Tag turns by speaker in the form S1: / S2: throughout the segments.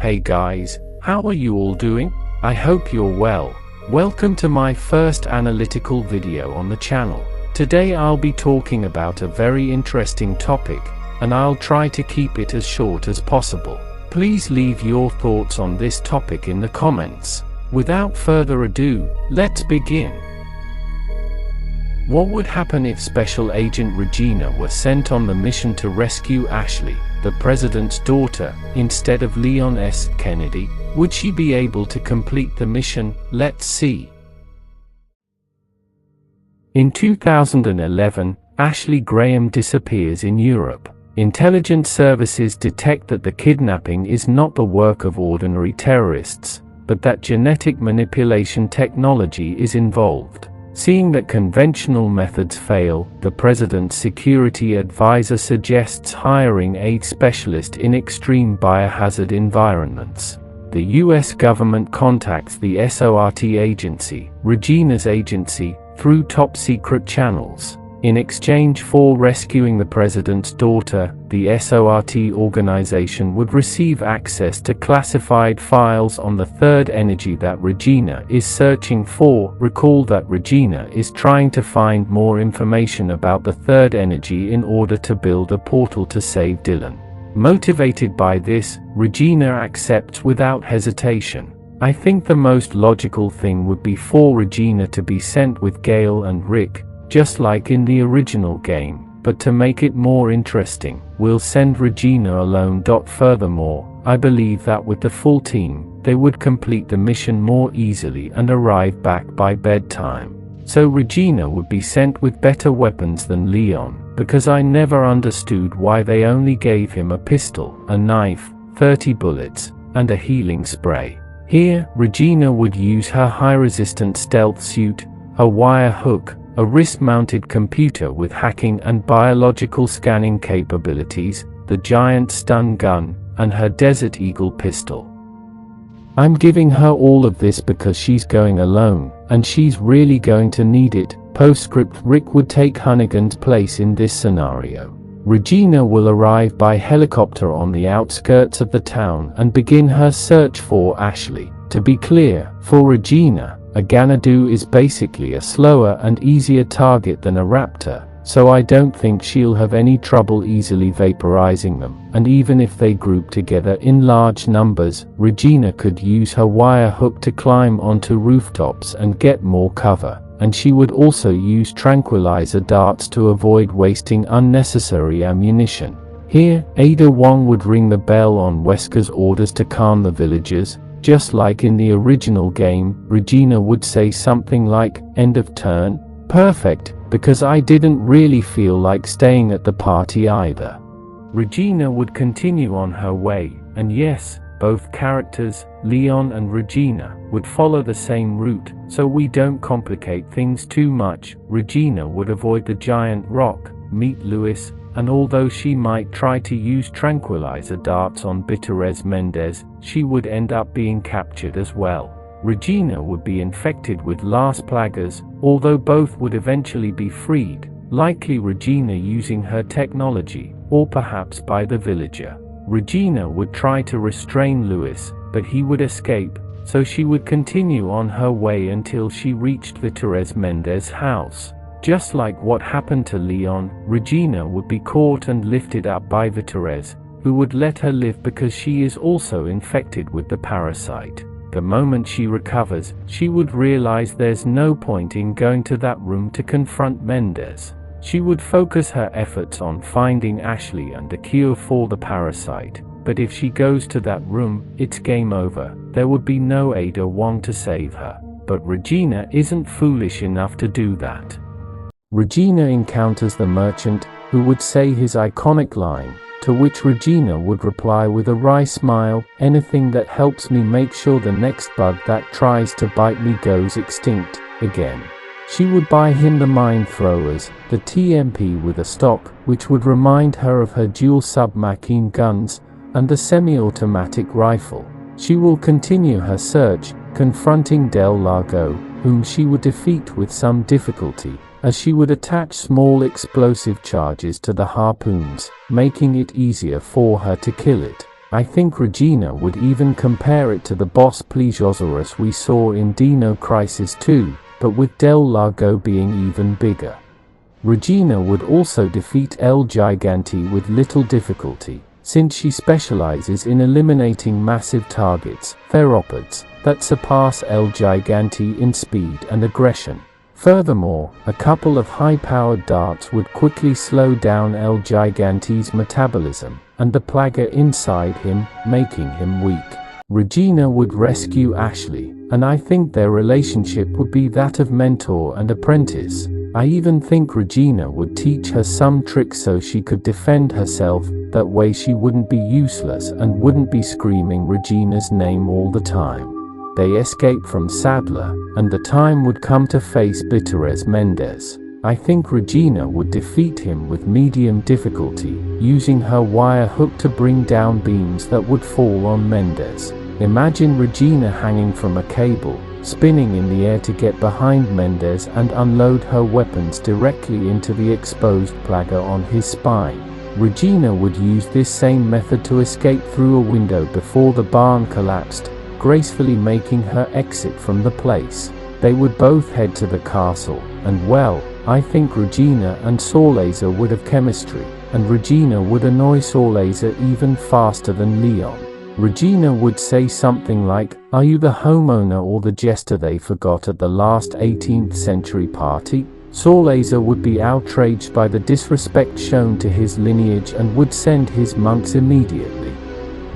S1: Hey guys, how are you all doing? I hope you're well. Welcome to my first analytical video on the channel. Today I'll be talking about a very interesting topic, and I'll try to keep it as short as possible. Please leave your thoughts on this topic in the comments. Without further ado, let's begin. What would happen if Special Agent Regina were sent on the mission to rescue Ashley, the president's daughter, instead of Leon S. Kennedy? Would she be able to complete the mission? Let's see. In 2011, Ashley Graham disappears in Europe. Intelligence services detect that the kidnapping is not the work of ordinary terrorists, but that genetic manipulation technology is involved. Seeing that conventional methods fail, the president's security advisor suggests hiring a specialist in extreme biohazard environments. The US government contacts the SORT agency, Regina's agency, through top-secret channels. In exchange for rescuing the president's daughter, the SORT organization would receive access to classified files on the third energy that Regina is searching for. Recall that Regina is trying to find more information about the third energy in order to build a portal to save Dylan. Motivated by this, Regina accepts without hesitation. I think the most logical thing would be for Regina to be sent with Gail and Rick, just like in the original game, but to make it more interesting, we'll send Regina alone. Furthermore, I believe that with the full team, they would complete the mission more easily and arrive back by bedtime. So Regina would be sent with better weapons than Leon, because I never understood why they only gave him a pistol, a knife, 30 bullets, and a healing spray. Here, Regina would use her high-resistant stealth suit, a wire hook, a wrist-mounted computer with hacking and biological scanning capabilities, the giant stun gun, and her Desert Eagle pistol. I'm giving her all of this because she's going alone, and she's really going to need it. Postscript: Rick would take Hunnigan's place in this scenario. Regina will arrive by helicopter on the outskirts of the town and begin her search for Ashley. To be clear, for Regina, a Ganadu is basically a slower and easier target than a raptor, so I don't think she'll have any trouble easily vaporizing them. And even if they group together in large numbers, Regina could use her wire hook to climb onto rooftops and get more cover, and she would also use tranquilizer darts to avoid wasting unnecessary ammunition. Here, Ada Wong would ring the bell on Wesker's orders to calm the villagers. Just like in the original game, Regina would say something like, "End of turn." Perfect, because I didn't really feel like staying at the party either. Regina would continue on her way, and yes, both characters, Leon and Regina, would follow the same route, so we don't complicate things too much. Regina would avoid the giant rock, meet Lewis, and although she might try to use tranquilizer darts on Bitterez Mendez, she would end up being captured as well. Regina would be infected with Las Plagas, although both would eventually be freed, likely Regina using her technology, or perhaps by the villager. Regina would try to restrain Lewis, but he would escape, so she would continue on her way until she reached Bitterez Mendez's house. Just like what happened to Leon, Regina would be caught and lifted up by Bitterez, who would let her live because she is also infected with the parasite. The moment she recovers, she would realize there's no point in going to that room to confront Mendez. She would focus her efforts on finding Ashley and a cure for the parasite, but if she goes to that room, it's game over. There would be no Ada Wong to save her. But Regina isn't foolish enough to do that. Regina encounters the merchant, who would say his iconic line, to which Regina would reply with a wry smile, "Anything that helps me make sure the next bug that tries to bite me goes extinct again." She would buy him the mind throwers, the TMP with a stock, which would remind her of her dual submachine guns, and the semi-automatic rifle. She will continue her search, confronting Del Lago, whom she would defeat with some difficulty, as she would attach small explosive charges to the harpoons, making it easier for her to kill it. I think Regina would even compare it to the boss Plesiosaurus we saw in Dino Crisis 2, but with Del Lago being even bigger. Regina would also defeat El Gigante with little difficulty, since she specializes in eliminating massive targets, theropods, that surpass El Gigante in speed and aggression. Furthermore, a couple of high-powered darts would quickly slow down El Gigante's metabolism, and the plaga inside him, making him weak. Regina would rescue Ashley, and I think their relationship would be that of mentor and apprentice. I even think Regina would teach her some tricks so she could defend herself, that way she wouldn't be useless and wouldn't be screaming Regina's name all the time. They escape from Sadler, and the time would come to face Bitores Mendez. I think Regina would defeat him with medium difficulty, using her wire hook to bring down beams that would fall on Mendez. Imagine Regina hanging from a cable, spinning in the air to get behind Mendez and unload her weapons directly into the exposed plaga on his spine. Regina would use this same method to escape through a window before the barn collapsed, gracefully making her exit from the place. They would both head to the castle, and well, I think Regina and Saw-Laser would have chemistry, and Regina would annoy Saw-Laser even faster than Leon. Regina would say something like, "Are you the homeowner or the jester they forgot at the last 18th century party?" Saw-Laser would be outraged by the disrespect shown to his lineage and would send his monks immediately.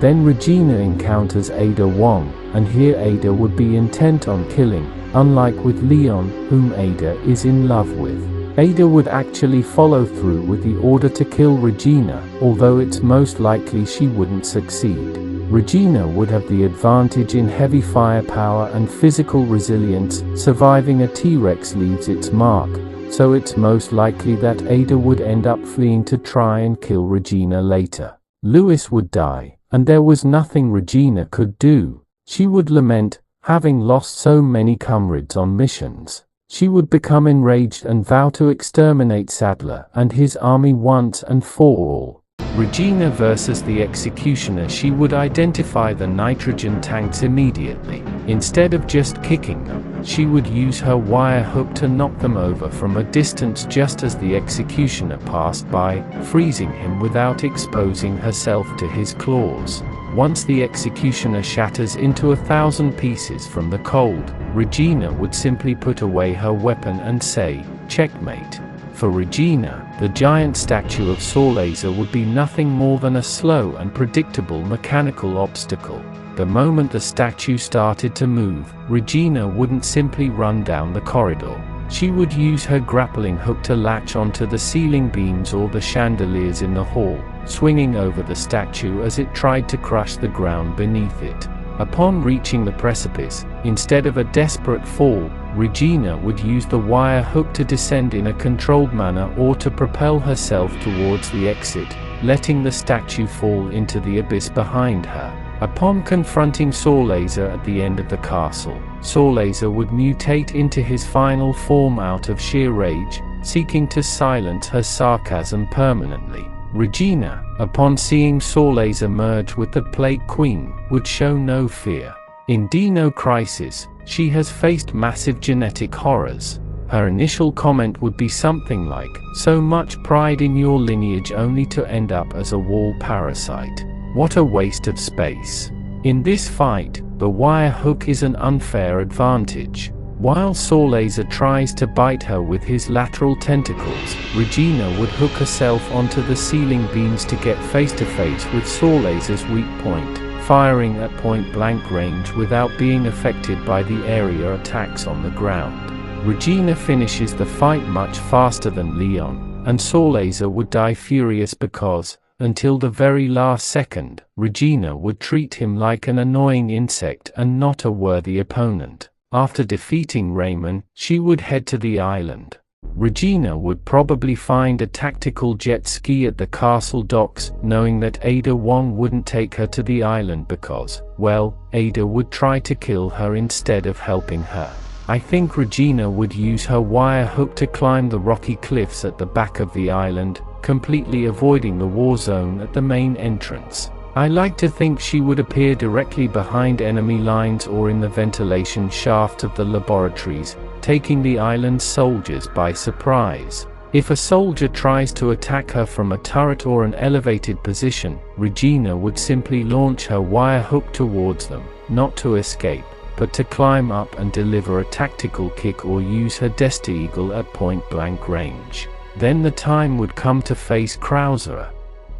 S1: Then Regina encounters Ada Wong, and here Ada would be intent on killing, unlike with Leon, whom Ada is in love with. Ada would actually follow through with the order to kill Regina, although it's most likely she wouldn't succeed. Regina would have the advantage in heavy firepower and physical resilience. Surviving a T-Rex leaves its mark, so it's most likely that Ada would end up fleeing to try and kill Regina later. Lewis would die, and there was nothing Regina could do. She would lament, having lost so many comrades on missions. She would become enraged and vow to exterminate Sadler and his army once and for all. Regina versus the Executioner. She would identify the nitrogen tanks immediately. Instead of just kicking them, she would use her wire hook to knock them over from a distance just as the Executioner passed by, freezing him without exposing herself to his claws. Once the Executioner shatters into 1,000 pieces from the cold, Regina would simply put away her weapon and say, "Checkmate." For Regina, the giant statue of Saw-Laser would be nothing more than a slow and predictable mechanical obstacle. The moment the statue started to move, Regina wouldn't simply run down the corridor. She would use her grappling hook to latch onto the ceiling beams or the chandeliers in the hall, swinging over the statue as it tried to crush the ground beneath it. Upon reaching the precipice, instead of a desperate fall, Regina would use the wire hook to descend in a controlled manner or to propel herself towards the exit, letting the statue fall into the abyss behind her. Upon confronting Saw-Laser at the end of the castle, Saw-Laser would mutate into his final form out of sheer rage, seeking to silence her sarcasm permanently. Regina, upon seeing Saw-Laser merge with the Plague Queen, would show no fear. In Dino Crisis, she has faced massive genetic horrors. Her initial comment would be something like, "So much pride in your lineage only to end up as a wall parasite. What a waste of space." In this fight, the wire hook is an unfair advantage. While Saw-Laser tries to bite her with his lateral tentacles, Regina would hook herself onto the ceiling beams to get face to face with Saw-Laser's weak point, firing at point-blank range without being affected by the area attacks on the ground. Regina finishes the fight much faster than Leon, and Saw-Laser would die furious because, until the very last second, Regina would treat him like an annoying insect and not a worthy opponent. After defeating Raymond, she would head to the island. Regina would probably find a tactical jet ski at the castle docks, knowing that Ada Wong wouldn't take her to the island because, well, Ada would try to kill her instead of helping her. I think Regina would use her wire hook to climb the rocky cliffs at the back of the island, completely avoiding the war zone at the main entrance. I like to think she would appear directly behind enemy lines or in the ventilation shaft of the laboratories, taking the island's soldiers by surprise. If a soldier tries to attack her from a turret or an elevated position, Regina would simply launch her wire hook towards them, not to escape, but to climb up and deliver a tactical kick or use her Desti-Eagle at point-blank range. Then the time would come to face Krauser.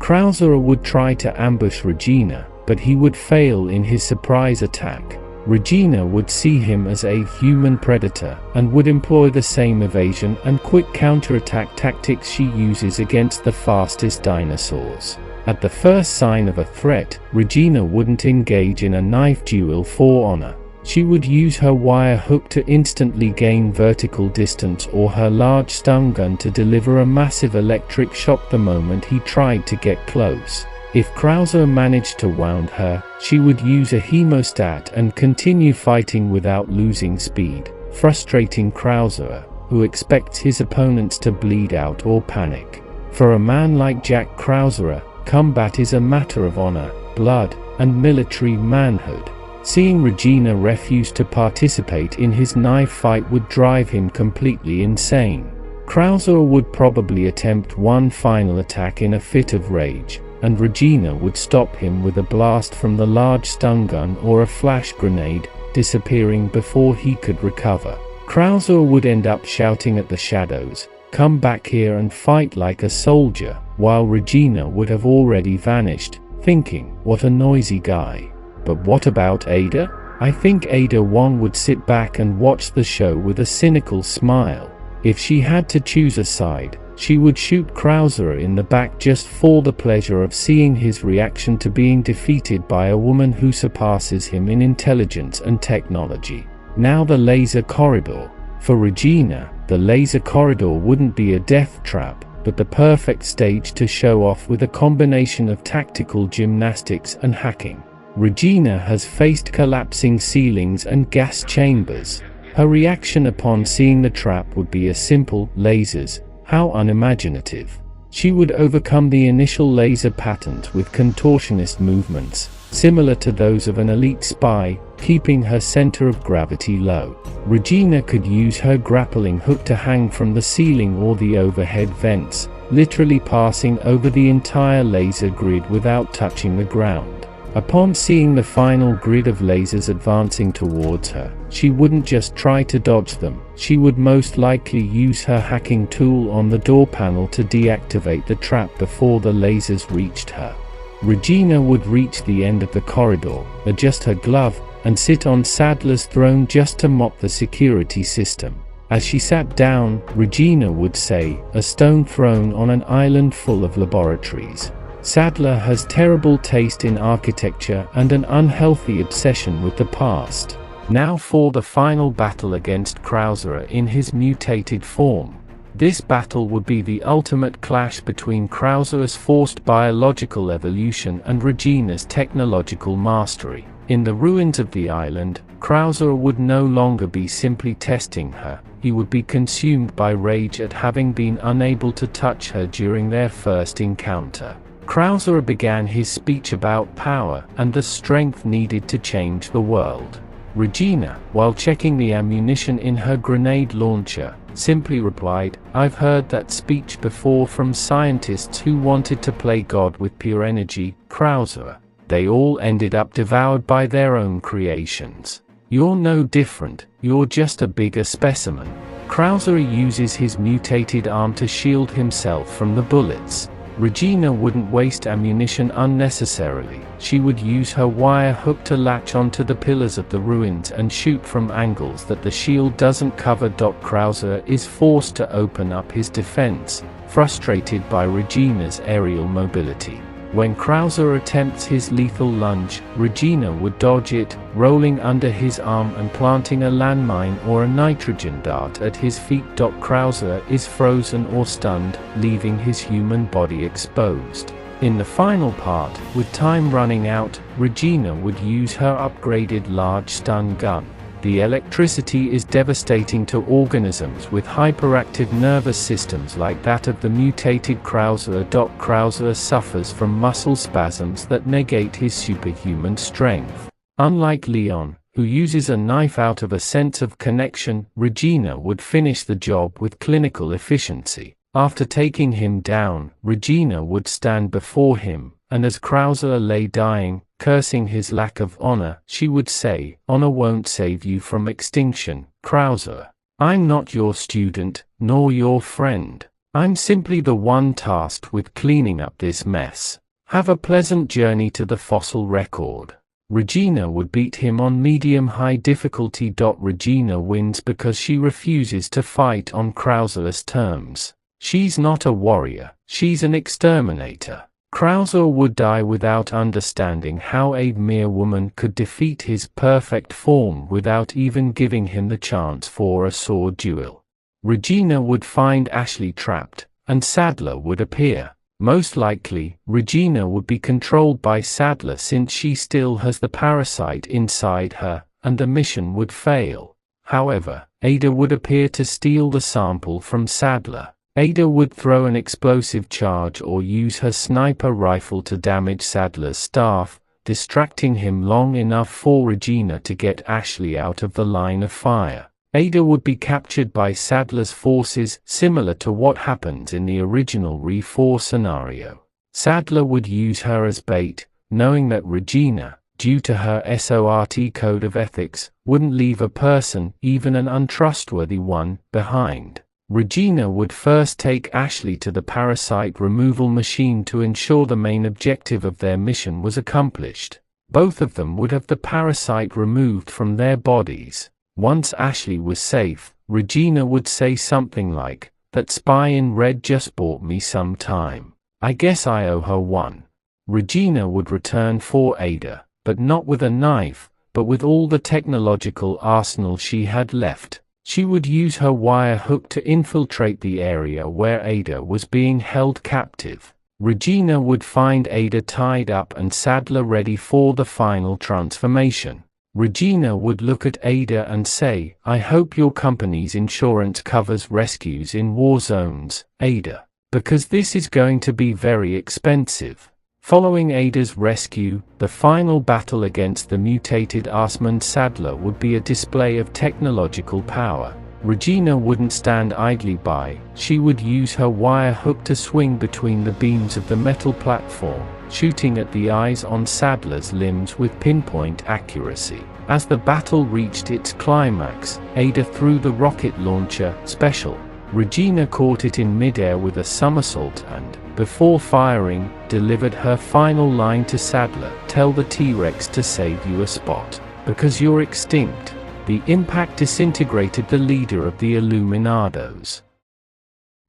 S1: Krauser would try to ambush Regina, but he would fail in his surprise attack. Regina would see him as a human predator and would employ the same evasion and quick counterattack tactics she uses against the fastest dinosaurs. At the first sign of a threat, Regina wouldn't engage in a knife duel for honor. She would use her wire hook to instantly gain vertical distance or her large stun gun to deliver a massive electric shock the moment he tried to get close. If Krauser managed to wound her, she would use a hemostat and continue fighting without losing speed, frustrating Krauser, who expects his opponents to bleed out or panic. For a man like Jack Krauser, combat is a matter of honor, blood, and military manhood. Seeing Regina refuse to participate in his knife fight would drive him completely insane. Krauser would probably attempt one final attack in a fit of rage, and Regina would stop him with a blast from the large stun gun or a flash grenade, disappearing before he could recover. Krauser would end up shouting at the shadows, "Come back here and fight like a soldier," while Regina would have already vanished, thinking, "What a noisy guy." But what about Ada? I think Ada Wong would sit back and watch the show with a cynical smile. If she had to choose a side, she would shoot Krauser in the back just for the pleasure of seeing his reaction to being defeated by a woman who surpasses him in intelligence and technology. Now the laser corridor. For Regina, the laser corridor wouldn't be a death trap, but the perfect stage to show off with a combination of tactical gymnastics and hacking. Regina has faced collapsing ceilings and gas chambers. Her reaction upon seeing the trap would be a simple, "Lasers, how unimaginative." She would overcome the initial laser patent with contortionist movements, similar to those of an elite spy, keeping her center of gravity low. Regina could use her grappling hook to hang from the ceiling or the overhead vents, literally passing over the entire laser grid without touching the ground. Upon seeing the final grid of lasers advancing towards her, she wouldn't just try to dodge them, she would most likely use her hacking tool on the door panel to deactivate the trap before the lasers reached her. Regina would reach the end of the corridor, adjust her glove, and sit on Sadler's throne just to mop the security system. As she sat down, Regina would say, "A stone throne on an island full of laboratories." Sadler has terrible taste in architecture and an unhealthy obsession with the past. Now for the final battle against Krauser in his mutated form. This battle would be the ultimate clash between Krauser's forced biological evolution and Regina's technological mastery. In the ruins of the island, Krauser would no longer be simply testing her, he would be consumed by rage at having been unable to touch her during their first encounter. Krauser began his speech about power and the strength needed to change the world. Regina, while checking the ammunition in her grenade launcher, simply replied, "I've heard that speech before from scientists who wanted to play God with pure energy, Krauser. They all ended up devoured by their own creations. You're no different, you're just a bigger specimen." Krauser uses his mutated arm to shield himself from the bullets. Regina wouldn't waste ammunition unnecessarily. She would use her wire hook to latch onto the pillars of the ruins and shoot from angles that the shield doesn't cover. Krauser is forced to open up his defense, frustrated by Regina's aerial mobility. When Krauser attempts his lethal lunge, Regina would dodge it, rolling under his arm and planting a landmine or a nitrogen dart at his feet. Krauser is frozen or stunned, leaving his human body exposed. In the final part, with time running out, Regina would use her upgraded large stun gun. The electricity is devastating to organisms with hyperactive nervous systems like that of the mutated Krauser. Krauser suffers from muscle spasms that negate his superhuman strength. Unlike Leon, who uses a knife out of a sense of connection, Regina would finish the job with clinical efficiency. After taking him down, Regina would stand before him, and as Krauser lay dying, cursing his lack of honor, she would say, "Honor won't save you from extinction, Krauser. I'm not your student, nor your friend. I'm simply the one tasked with cleaning up this mess. Have a pleasant journey to the fossil record." Regina would beat him on medium-high difficulty. Regina wins because she refuses to fight on Krauser's terms. She's not a warrior, she's an exterminator. Krauser would die without understanding how a mere woman could defeat his perfect form without even giving him the chance for a sword duel. Regina would find Ashley trapped, and Sadler would appear. Most likely, Regina would be controlled by Sadler since she still has the parasite inside her, and the mission would fail. However, Ada would appear to steal the sample from Sadler. Ada would throw an explosive charge or use her sniper rifle to damage Sadler's staff, distracting him long enough for Regina to get Ashley out of the line of fire. Ada would be captured by Sadler's forces, similar to what happens in the original Re-4 scenario. Sadler would use her as bait, knowing that Regina, due to her SORT code of ethics, wouldn't leave a person, even an untrustworthy one, behind. Regina would first take Ashley to the parasite removal machine to ensure the main objective of their mission was accomplished. Both of them would have the parasite removed from their bodies. Once Ashley was safe, Regina would say something like, "That spy in red just bought me some time. I guess I owe her one." Regina would return for Ada, but not with a knife, but with all the technological arsenal she had left. She would use her wire hook to infiltrate the area where Ada was being held captive. Regina would find Ada tied up and Sadler ready for the final transformation. Regina would look at Ada and say, "I hope your company's insurance covers rescues in war zones, Ada, because this is going to be very expensive." Following Ada's rescue, the final battle against the mutated Arsman Sadler would be a display of technological power. Regina wouldn't stand idly by, she would use her wire hook to swing between the beams of the metal platform, shooting at the eyes on Sadler's limbs with pinpoint accuracy. As the battle reached its climax, Ada threw the rocket launcher special. Regina caught it in midair with a somersault and, before firing, delivered her final line to Sadler, "Tell the T-Rex to save you a spot, because you're extinct." The impact disintegrated the leader of the Illuminados.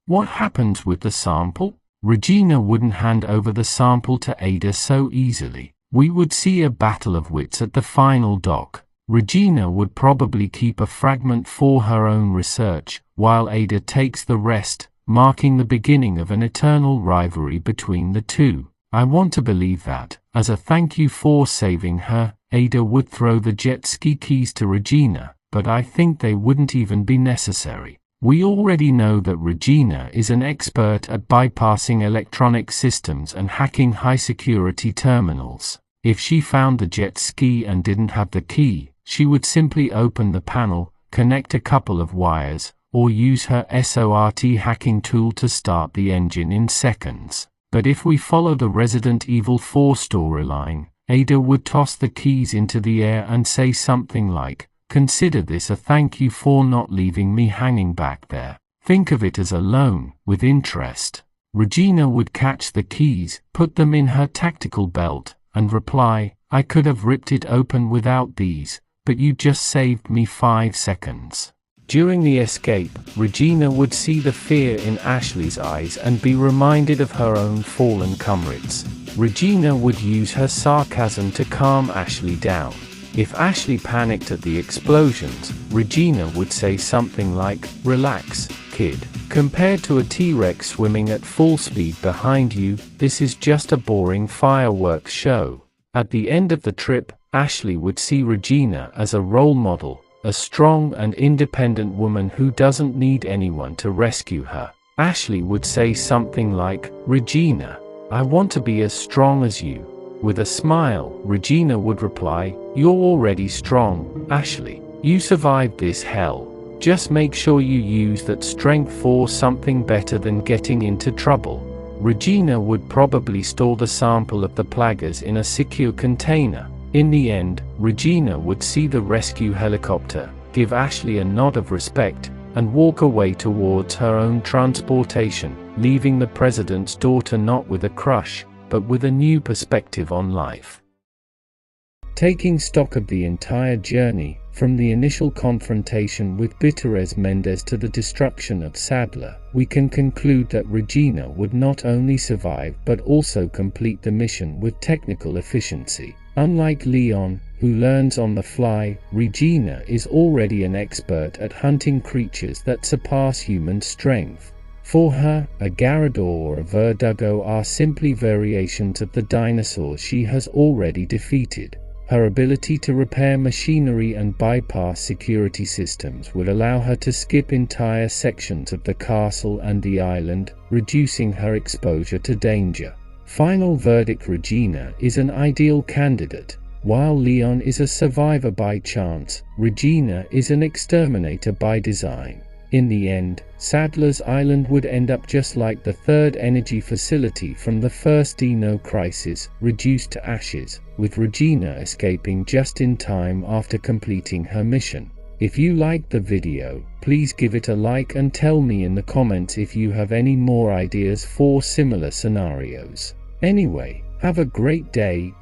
S1: What happens with the sample? Regina wouldn't hand over the sample to Ada so easily. We would see a battle of wits at the final dock. Regina would probably keep a fragment for her own research, while Ada takes the rest, marking the beginning of an eternal rivalry between the two. I want to believe that, as a thank you for saving her, Ada would throw the jet ski keys to Regina, but I think they wouldn't even be necessary. We already know that Regina is an expert at bypassing electronic systems and hacking high-security terminals. If she found the jet ski and didn't have the key, she would simply open the panel, connect a couple of wires, or use her SORT hacking tool to start the engine in seconds. But if we follow the Resident Evil 4 storyline, Ada would toss the keys into the air and say something like, "Consider this a thank you for not leaving me hanging back there. Think of it as a loan, with interest." Regina would catch the keys, put them in her tactical belt, and reply, "I could have ripped it open without these, but you just saved me 5 seconds. During the escape, Regina would see the fear in Ashley's eyes and be reminded of her own fallen comrades. Regina would use her sarcasm to calm Ashley down. If Ashley panicked at the explosions, Regina would say something like, "Relax, kid. Compared to a T-Rex swimming at full speed behind you, this is just a boring fireworks show." At the end of the trip, Ashley would see Regina as a role model, a strong and independent woman who doesn't need anyone to rescue her. Ashley would say something like, "Regina, I want to be as strong as you." With a smile, Regina would reply, "You're already strong, Ashley. You survived this hell. Just make sure you use that strength for something better than getting into trouble." Regina would probably store the sample of the plaguers in a secure container. In the end, Regina would see the rescue helicopter, give Ashley a nod of respect, and walk away towards her own transportation, leaving the president's daughter not with a crush, but with a new perspective on life. Taking stock of the entire journey, from the initial confrontation with Bitterez Mendez to the destruction of Sadler, we can conclude that Regina would not only survive but also complete the mission with technical efficiency. Unlike Leon, who learns on the fly, Regina is already an expert at hunting creatures that surpass human strength. For her, a Gyarados or a Verdugo are simply variations of the dinosaurs she has already defeated. Her ability to repair machinery and bypass security systems would allow her to skip entire sections of the castle and the island, reducing her exposure to danger. Final verdict: Regina is an ideal candidate. While Leon is a survivor by chance, Regina is an exterminator by design. In the end, Sadler's Island would end up just like the third energy facility from the first Dino Crisis, reduced to ashes, with Regina escaping just in time after completing her mission. If you liked the video, please give it a like and tell me in the comments if you have any more ideas for similar scenarios. Anyway, have a great day,